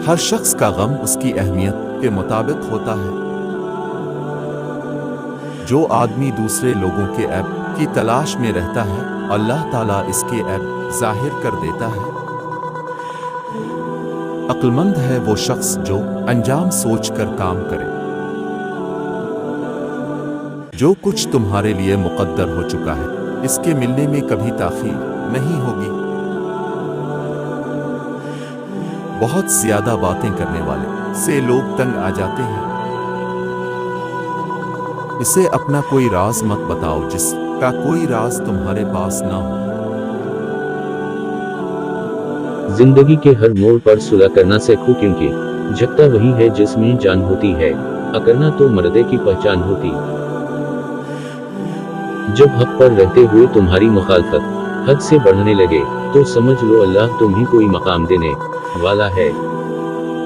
ہر شخص کا غم اس کی اہمیت کے مطابق ہوتا ہے۔ جو آدمی دوسرے لوگوں کے عیب کی تلاش میں رہتا ہے، اللہ تعالیٰ اس کے عیب ظاہر کر دیتا ہے۔ عقل مند ہے وہ شخص جو انجام سوچ کر کام کرے۔ جو کچھ تمہارے لیے مقدر ہو چکا ہے، اس کے ملنے میں کبھی تاخیر نہیں ہوگی۔ بہت زیادہ باتیں کرنے والے سے لوگ تنگ آ جاتے ہیں۔ اسے اپنا کوئی راز مت بتاؤ جس کا کوئی راز تمہارے پاس نہ ہو۔ زندگی کے ہر موڑ پر صلح کرنا سیکھو، کیونکہ جھکتا وہی ہے جس میں جان ہوتی ہے، اکرنا تو مردے کی پہچان ہوتی۔ جب حق پر رہتے ہوئے تمہاری مخالفت حد سے بڑھنے لگے تو سمجھ لو اللہ تمہیں کوئی مقام دینے والا ہے۔